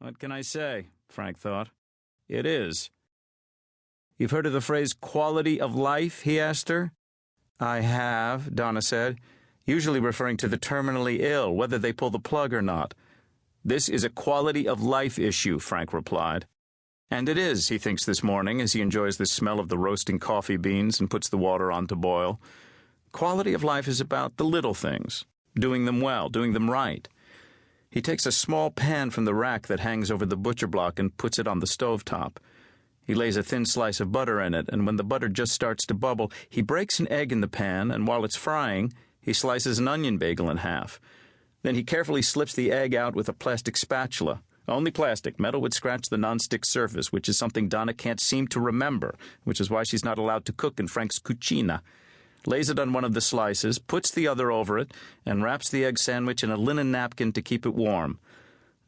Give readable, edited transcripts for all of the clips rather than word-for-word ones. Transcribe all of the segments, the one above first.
What can I say? Frank thought. It is. You've heard of the phrase quality of life? He asked her. I have, Donna said, usually referring to the terminally ill, whether they pull the plug or not. This is a quality of life issue, Frank replied. And it is, he thinks this morning, as he enjoys the smell of the roasting coffee beans and puts the water on to boil. Quality of life is about the little things, doing them well, doing them right. He takes a small pan from the rack that hangs over the butcher block and puts it on the stovetop. He lays a thin slice of butter in it, and when the butter just starts to bubble, he breaks an egg in the pan, and while it's frying, he slices an onion bagel in half. Then he carefully slips the egg out with a plastic spatula. Only plastic. Metal would scratch the nonstick surface, which is something Donna can't seem to remember, which is why she's not allowed to cook in Frank's cucina. Lays it on one of the slices, puts the other over it, and wraps the egg sandwich in a linen napkin to keep it warm.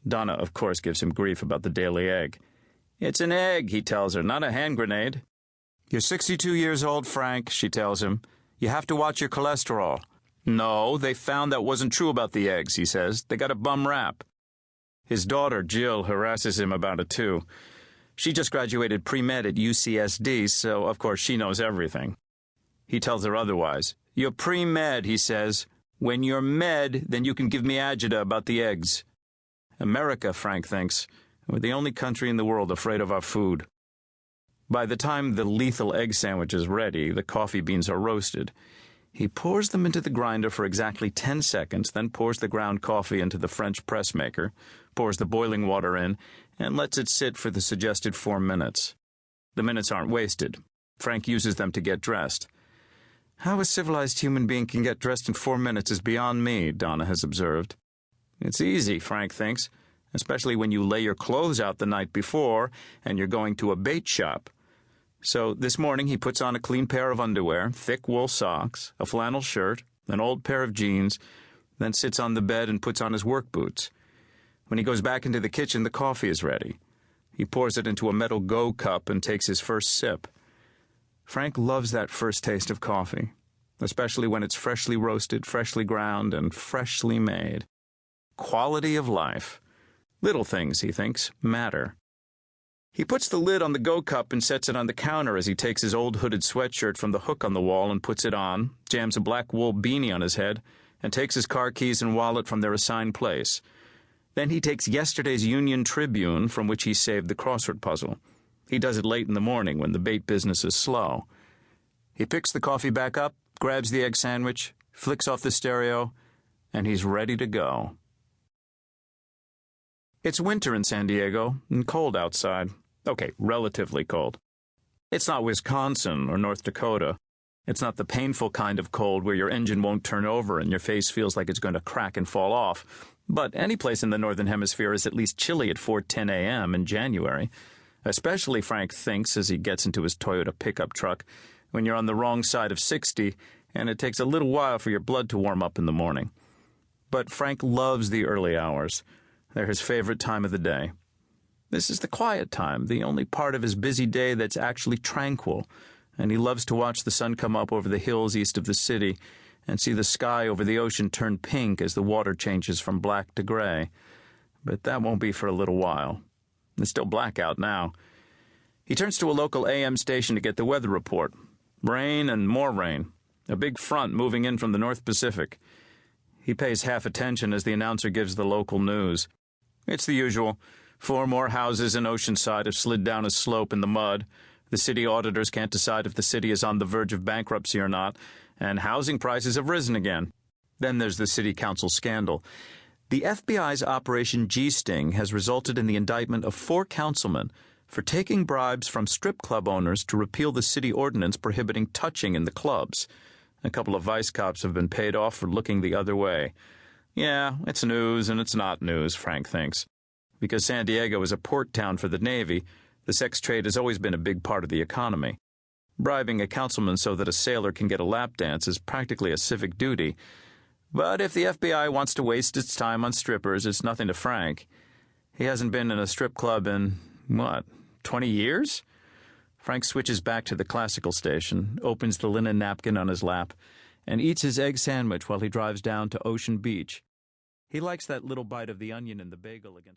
Donna, of course, gives him grief about the daily egg. It's an egg, he tells her, not a hand grenade. You're 62 years old, Frank, she tells him. You have to watch your cholesterol. No, they found that wasn't true about the eggs, he says. They got a bum rap. His daughter, Jill, harasses him about it, too. She just graduated pre-med at UCSD, so of course she knows everything. He tells her otherwise. You're pre-med, he says. When you're med, then you can give me agita about the eggs. America, Frank thinks. We're the only country in the world afraid of our food. By the time the lethal egg sandwich is ready, the coffee beans are roasted. He pours them into the grinder for exactly 10 seconds, then pours the ground coffee into the French press maker, pours the boiling water in, and lets it sit for the suggested 4 minutes. The minutes aren't wasted. Frank uses them to get dressed. How a civilized human being can get dressed in 4 minutes is beyond me, Donna has observed. It's easy, Frank thinks, especially when you lay your clothes out the night before and you're going to a bait shop. So this morning he puts on a clean pair of underwear, thick wool socks, a flannel shirt, an old pair of jeans, then sits on the bed and puts on his work boots. When he goes back into the kitchen, the coffee is ready. He pours it into a metal Go cup and takes his first sip. Frank loves that first taste of coffee, especially when it's freshly roasted, freshly ground, and freshly made. Quality of life. Little things, he thinks, matter. He puts the lid on the Go cup and sets it on the counter as he takes his old hooded sweatshirt from the hook on the wall and puts it on, jams a black wool beanie on his head, and takes his car keys and wallet from their assigned place. Then he takes yesterday's Union Tribune from which he saved the crossword puzzle. He does it late in the morning when the bait business is slow. He picks the coffee back up, grabs the egg sandwich, flicks off the stereo, and he's ready to go. It's winter in San Diego, and cold outside. Okay, relatively cold. It's not Wisconsin or North Dakota. It's not the painful kind of cold where your engine won't turn over and your face feels like it's going to crack and fall off. But any place in the Northern Hemisphere is at least chilly at 4:10 a.m. in January. Especially, Frank thinks, as he gets into his Toyota pickup truck, when you're on the wrong side of 60, and it takes a little while for your blood to warm up in the morning. But Frank loves the early hours. They're his favorite time of the day. This is the quiet time, the only part of his busy day that's actually tranquil, and he loves to watch the sun come up over the hills east of the city and see the sky over the ocean turn pink as the water changes from black to gray. But that won't be for a little while. It's still black out now. He turns to a local AM station to get the weather report. Rain and more rain. A big front moving in from the North Pacific. He pays half attention as the announcer gives the local news. It's the usual. 4 more houses in Oceanside have slid down a slope in the mud. The city auditors can't decide if the city is on the verge of bankruptcy or not, and housing prices have risen again. Then there's the city council scandal. The FBI's Operation G-Sting has resulted in the indictment of 4 councilmen for taking bribes from strip club owners to repeal the city ordinance prohibiting touching in the clubs. A couple of vice cops have been paid off for looking the other way. Yeah, it's news and it's not news, Frank thinks. Because San Diego is a port town for the Navy, the sex trade has always been a big part of the economy. Bribing a councilman so that a sailor can get a lap dance is practically a civic duty. But if the FBI wants to waste its time on strippers, it's nothing to Frank. He hasn't been in a strip club in, 20 years? Frank switches back to the classical station, opens the linen napkin on his lap, and eats his egg sandwich while he drives down to Ocean Beach. He likes that little bite of the onion in the bagel against